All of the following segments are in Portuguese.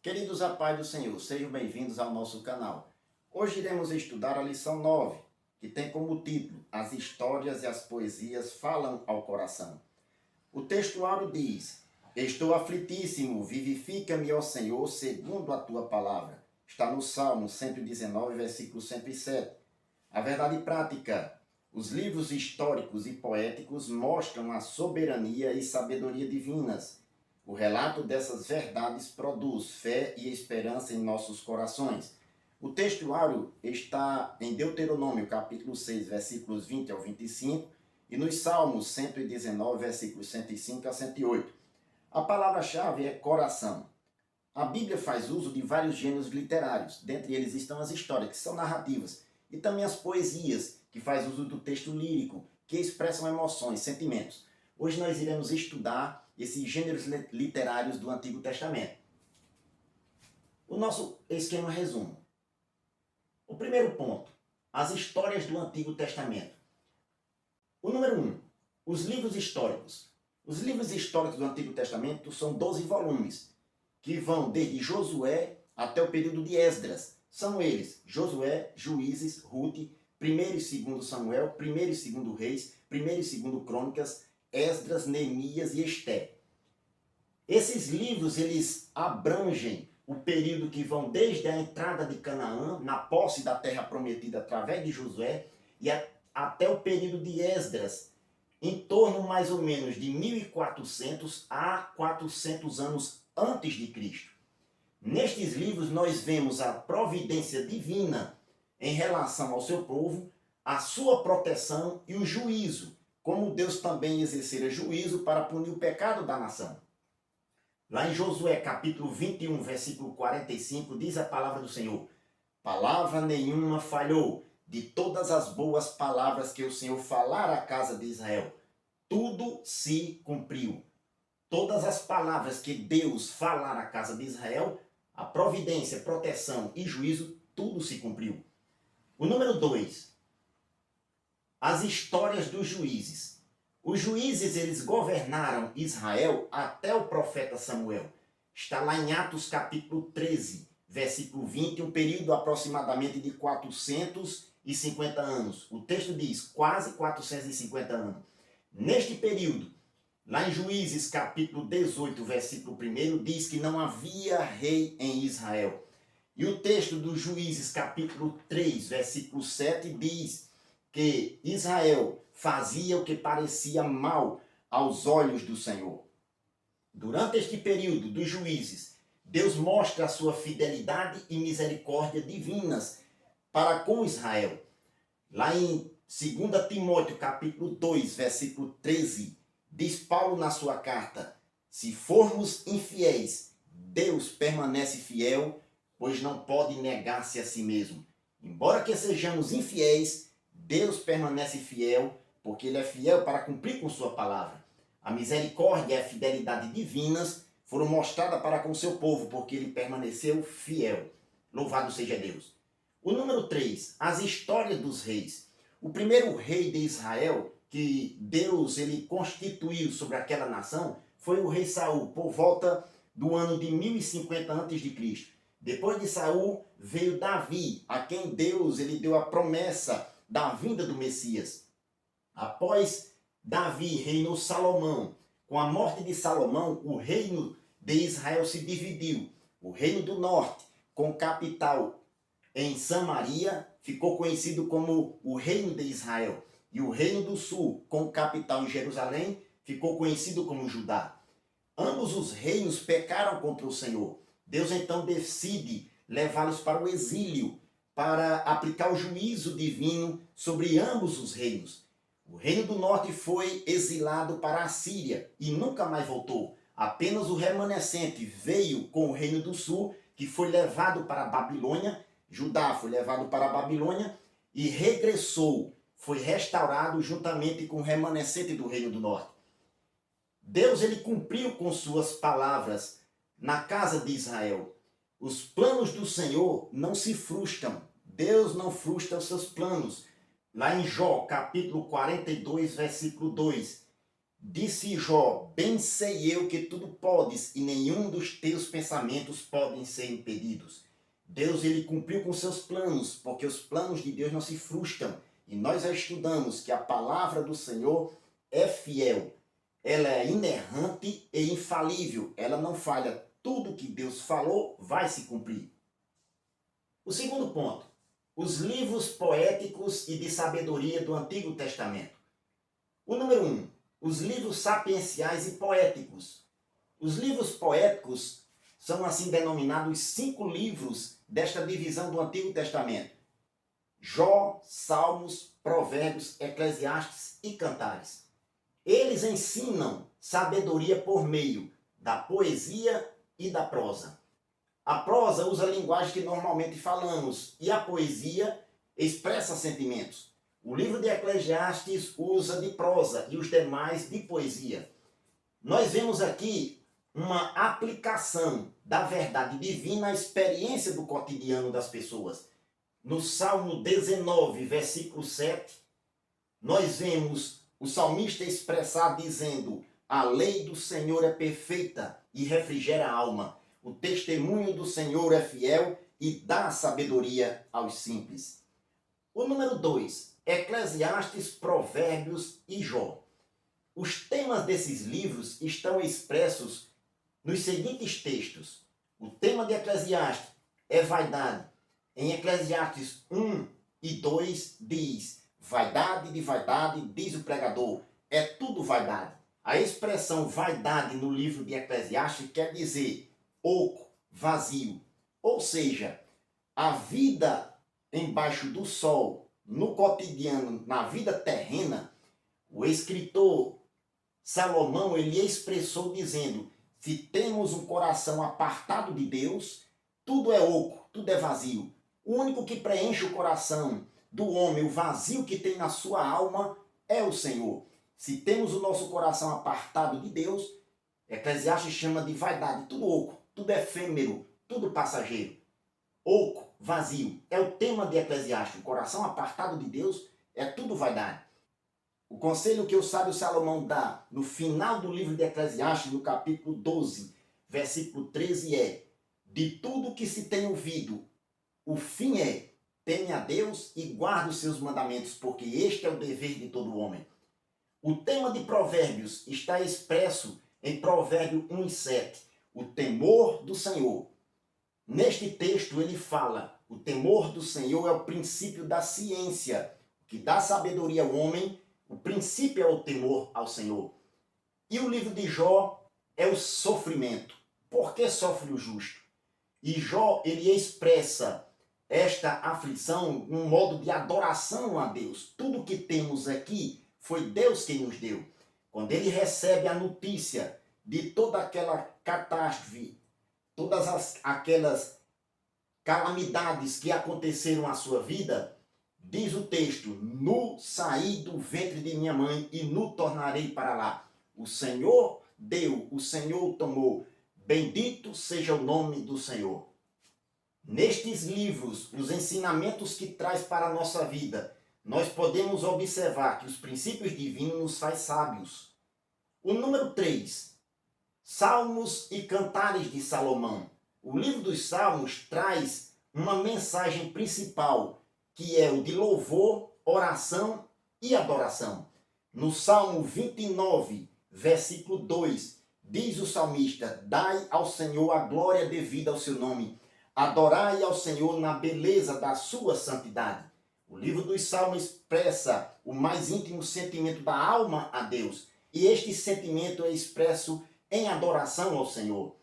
Queridos a paz do Senhor, sejam bem-vindos ao nosso canal. Hoje iremos estudar a lição 9, que tem como título As histórias e as poesias falam ao coração. O textuário diz: Estou aflitíssimo, vivifica-me, ó Senhor, segundo a tua palavra. Está no Salmo 119, versículo 107. A verdade prática: os livros históricos e poéticos mostram a soberania e sabedoria divinas. O relato dessas verdades produz fé e esperança em nossos corações. O textuário está em Deuteronômio, capítulo 6, versículos 20 ao 25, e nos Salmos 119, versículos 105 a 108. A palavra-chave é coração. A Bíblia faz uso de vários gêneros literários, dentre eles estão as histórias, que são narrativas, e também as poesias, que faz uso do texto lírico, que expressam emoções, sentimentos. Hoje nós iremos estudar esses gêneros literários do Antigo Testamento. O nosso esquema resumo. O primeiro ponto, as histórias do Antigo Testamento. O número 1, os livros históricos. Os livros históricos do Antigo Testamento são 12 volumes, que vão desde Josué até o período de Esdras. São eles, Josué, Juízes, Ruth, 1º e 2º Samuel, 1º e 2º Reis, 1º e 2º Crônicas, Esdras, Neemias e Esté. Esses livros, eles abrangem o período que vão desde a entrada de Canaã, na posse da terra prometida através de Josué, e até o período de Esdras, em torno mais ou menos de 1400 a 400 anos antes de Cristo. Nestes livros nós vemos a providência divina em relação ao seu povo, a sua proteção e o juízo, como Deus também exercera juízo para punir o pecado da nação. Lá em Josué capítulo 21, versículo 45, diz a palavra do Senhor: Palavra nenhuma falhou de todas as boas palavras que o Senhor falara à casa de Israel. Tudo se cumpriu. Todas as palavras que Deus falara à casa de Israel, a providência, proteção e juízo, tudo se cumpriu. O número 2, as histórias dos juízes. Os juízes, eles governaram Israel até o profeta Samuel. Está lá em Atos capítulo 13, versículo 20, um período aproximadamente de 450 anos. O texto diz, quase 450 anos. Neste período, lá em Juízes capítulo 18, versículo 1, diz que não havia rei em Israel. E o texto dos Juízes capítulo 3, versículo 7, diz que Israel fazia o que parecia mal aos olhos do Senhor. Durante este período dos juízes, Deus mostra a sua fidelidade e misericórdia divinas para com Israel. Lá em 2 Timóteo capítulo 2, versículo 13, diz Paulo na sua carta: se formos infiéis, Deus permanece fiel, pois não pode negar-se a si mesmo. Embora que sejamos infiéis, Deus permanece fiel, porque Ele é fiel para cumprir com sua palavra. A misericórdia e a fidelidade divinas foram mostradas para com seu povo, porque Ele permaneceu fiel. Louvado seja Deus. O número 3, as histórias dos reis. O primeiro rei de Israel que Deus ele constituiu sobre aquela nação foi o rei Saul, por volta do ano de 1050 a.C. Depois de Saul veio Davi, a quem Deus ele deu a promessa da vinda do Messias. Após Davi reinou Salomão. Com a morte de Salomão, o reino de Israel se dividiu. O reino do norte, com capital em Samaria, ficou conhecido como o reino de Israel. E o reino do sul, com capital em Jerusalém, ficou conhecido como Judá. Ambos os reinos pecaram contra o Senhor. Deus então decide levá-los para o exílio, para aplicar o juízo divino sobre ambos os reinos. O reino do norte foi exilado para a Síria e nunca mais voltou. Apenas o remanescente veio com o reino do sul, que foi levado para a Babilônia. Judá foi levado para a Babilônia e regressou, foi restaurado juntamente com o remanescente do reino do norte. Deus ele cumpriu com suas palavras na casa de Israel. Os planos do Senhor não se frustram. Deus não frustra os seus planos. Lá em Jó, capítulo 42, versículo 2, Disse Jó: bem sei eu que tudo podes e nenhum dos teus pensamentos podem ser impedidos. Deus, ele cumpriu com seus planos, porque os planos de Deus não se frustram. E nós já estudamos que a palavra do Senhor é fiel. Ela é inerrante e infalível. Ela não falha. Tudo que Deus falou vai se cumprir. O segundo ponto: os livros poéticos e de sabedoria do Antigo Testamento. O número 1: os livros sapienciais e poéticos. Os livros poéticos são assim denominados 5 livros desta divisão do Antigo Testamento: Jó, Salmos, Provérbios, Eclesiastes e Cantares. Eles ensinam sabedoria por meio da poesia e da prosa. A prosa usa a linguagem que normalmente falamos e a poesia expressa sentimentos. O livro de Eclesiastes usa de prosa e os demais de poesia. Nós vemos aqui uma aplicação da verdade divina à experiência do cotidiano das pessoas. No Salmo 19, versículo 7, nós vemos o salmista expressar dizendo: a lei do Senhor é perfeita e refrigera a alma. O testemunho do Senhor é fiel e dá sabedoria aos simples. O número 2, Eclesiastes, Provérbios e Jó. Os temas desses livros estão expressos nos seguintes textos. O tema de Eclesiastes é vaidade. Em Eclesiastes 1 e 2 diz: vaidade de vaidade, diz o pregador, é tudo vaidade. A expressão vaidade no livro de Eclesiastes quer dizer oco, vazio. Ou seja, a vida embaixo do sol, no cotidiano, na vida terrena, o escritor Salomão, ele expressou dizendo: se temos um coração apartado de Deus, tudo é oco, tudo é vazio. O único que preenche o coração do homem, o vazio que tem na sua alma, é o Senhor. Se temos o nosso coração apartado de Deus, Eclesiastes chama de vaidade, tudo oco, tudo efêmero, tudo passageiro. Oco, vazio, é o tema de Eclesiastes. O coração apartado de Deus é tudo vaidade. O conselho que o sábio Salomão dá no final do livro de Eclesiastes, no capítulo 12, versículo 13 é: de tudo que se tem ouvido, o fim é: teme a Deus e guarde os seus mandamentos, porque este é o dever de todo homem. O tema de Provérbios está expresso em Provérbio 1 e 7, o temor do Senhor. Neste texto ele fala: o temor do Senhor é o princípio da ciência, que dá sabedoria ao homem. O princípio é o temor ao Senhor. E o livro de Jó é o sofrimento. Por que sofre o justo? E Jó, ele expressa esta aflição num modo de adoração a Deus. Tudo que temos aqui foi Deus quem nos deu. Quando ele recebe a notícia de toda aquela catástrofe, todas aquelas calamidades que aconteceram à sua vida, diz o texto: nu saí do ventre de minha mãe e nu tornarei para lá. O Senhor deu, o Senhor tomou. Bendito seja o nome do Senhor. Nestes livros, os ensinamentos que traz para a nossa vida, nós podemos observar que os princípios divinos nos faz sábios. O número 3, Salmos e Cantares de Salomão. O livro dos Salmos traz uma mensagem principal, que é o de louvor, oração e adoração. No Salmo 29, versículo 2, diz o salmista: dai ao Senhor a glória devida ao seu nome, adorai ao Senhor na beleza da sua santidade. O livro dos Salmos expressa o mais íntimo sentimento da alma a Deus, e este sentimento é expresso em adoração ao Senhor.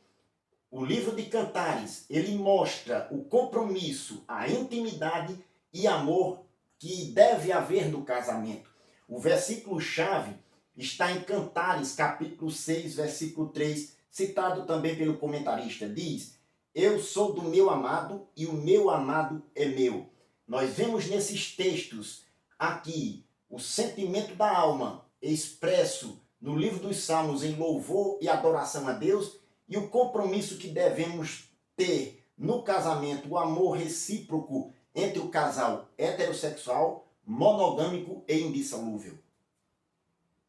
O livro de Cantares, ele mostra o compromisso, a intimidade e amor que deve haver no casamento. O versículo-chave está em Cantares, capítulo 6, versículo 3, citado também pelo comentarista. Diz: eu sou do meu amado e o meu amado é meu. Nós vemos nesses textos aqui o sentimento da alma expresso no livro dos Salmos em louvor e adoração a Deus, e o compromisso que devemos ter no casamento, o amor recíproco entre o casal heterossexual, monogâmico e indissolúvel.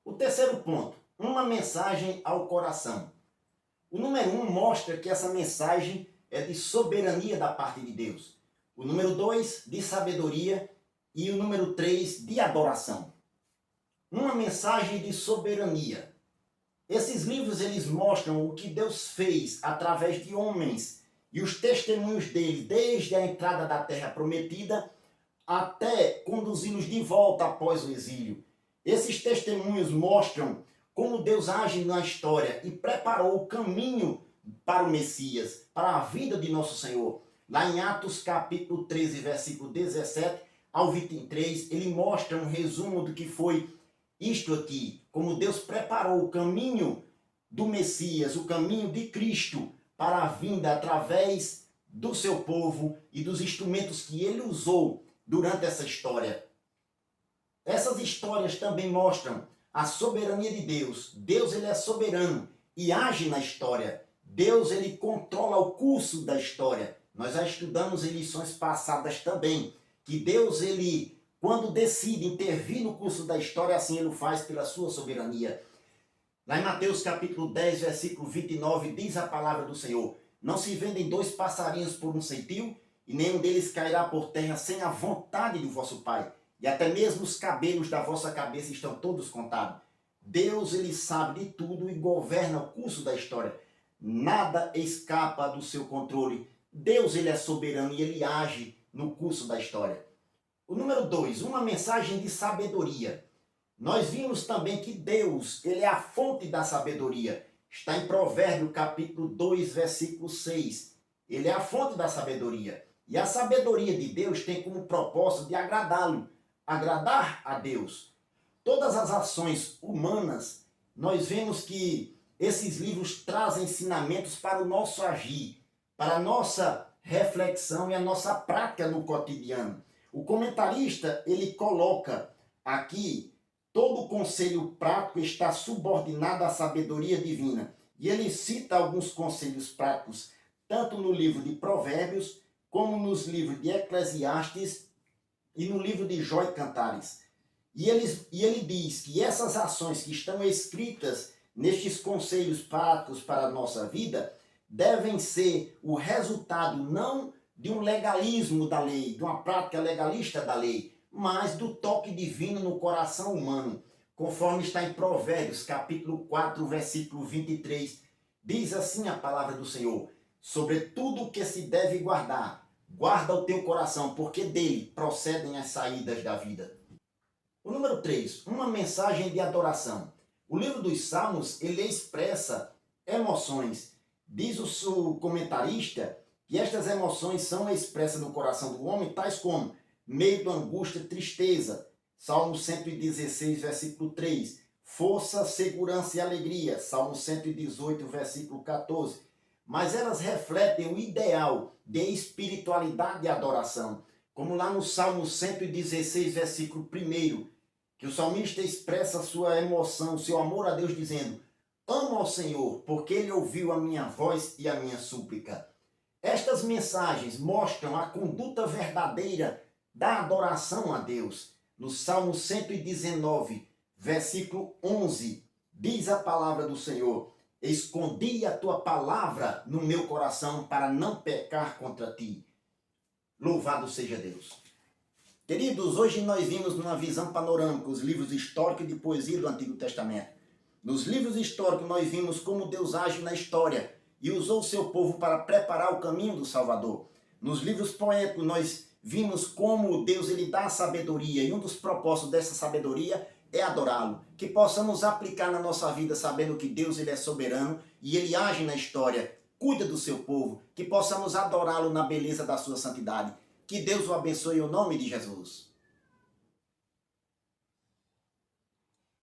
O terceiro ponto: uma mensagem ao coração. O número 1 mostra que essa mensagem é de soberania da parte de Deus. O número 2, de sabedoria. E o número 3, de adoração. Uma mensagem de soberania. Esses livros eles mostram o que Deus fez através de homens e os testemunhos dele, desde a entrada da terra prometida até conduzi-los de volta após o exílio. Esses testemunhos mostram como Deus age na história e preparou o caminho para o Messias, para a vida de nosso Senhor. Lá em Atos capítulo 13, versículo 17 ao 23, ele mostra um resumo do que foi isto aqui, como Deus preparou o caminho do Messias, o caminho de Cristo para a vinda através do seu povo e dos instrumentos que ele usou durante essa história. Essas histórias também mostram a soberania de Deus. Deus ele é soberano e age na história. Deus ele controla o curso da história. Nós já estudamos em lições passadas também que Deus ele, quando decide intervir no curso da história, assim ele o faz pela sua soberania. Lá em Mateus capítulo 10, versículo 29, diz a palavra do Senhor: não se vendem 2 passarinhos por um centil, e nenhum deles cairá por terra sem a vontade do vosso Pai. E até mesmo os cabelos da vossa cabeça estão todos contados. Deus ele sabe de tudo e governa o curso da história. Nada escapa do seu controle. Deus ele é soberano e ele age no curso da história. O número 2, uma mensagem de sabedoria. Nós vimos também que Deus ele é a fonte da sabedoria. Está em Provérbios capítulo 2, versículo 6. Ele é a fonte da sabedoria. E a sabedoria de Deus tem como propósito de agradá-lo, agradar a Deus. Todas as ações humanas, nós vemos que esses livros trazem ensinamentos para o nosso agir, para a nossa reflexão e a nossa prática no cotidiano. O comentarista, ele coloca aqui, todo o conselho prático está subordinado à sabedoria divina. E ele cita alguns conselhos práticos, tanto no livro de Provérbios, como nos livros de Eclesiastes e no livro de Jó e Cantares. E ele diz que essas ações que estão escritas nestes conselhos práticos para a nossa vida devem ser o resultado não de um legalismo da lei, de uma prática legalista da lei, mas do toque divino no coração humano, conforme está em Provérbios, capítulo 4, versículo 23. Diz assim a palavra do Senhor: sobre tudo o que se deve guardar, guarda o teu coração, porque dele procedem as saídas da vida. O número 3, uma mensagem de adoração. O livro dos Salmos, ele expressa emoções. Diz o comentarista que estas emoções são expressas no coração do homem, tais como medo, angústia, tristeza. Salmo 116, versículo 3. Força, segurança e alegria. Salmo 118, versículo 14. Mas elas refletem o ideal de espiritualidade e adoração. Como lá no Salmo 116, versículo 1, que o salmista expressa sua emoção, seu amor a Deus, dizendo: amo ao Senhor, porque Ele ouviu a minha voz e a minha súplica. Estas mensagens mostram a conduta verdadeira da adoração a Deus. No Salmo 119, versículo 11, diz a palavra do Senhor: escondi a tua palavra no meu coração para não pecar contra ti. Louvado seja Deus. Queridos, hoje nós vimos numa visão panorâmica os livros históricos e de poesia do Antigo Testamento. Nos livros históricos nós vimos como Deus age na história e usou o seu povo para preparar o caminho do Salvador. Nos livros poéticos nós vimos como Deus ele dá sabedoria e um dos propósitos dessa sabedoria é adorá-lo. Que possamos aplicar na nossa vida sabendo que Deus ele é soberano e ele age na história, cuida do seu povo. Que possamos adorá-lo na beleza da sua santidade. Que Deus o abençoe em nome de Jesus.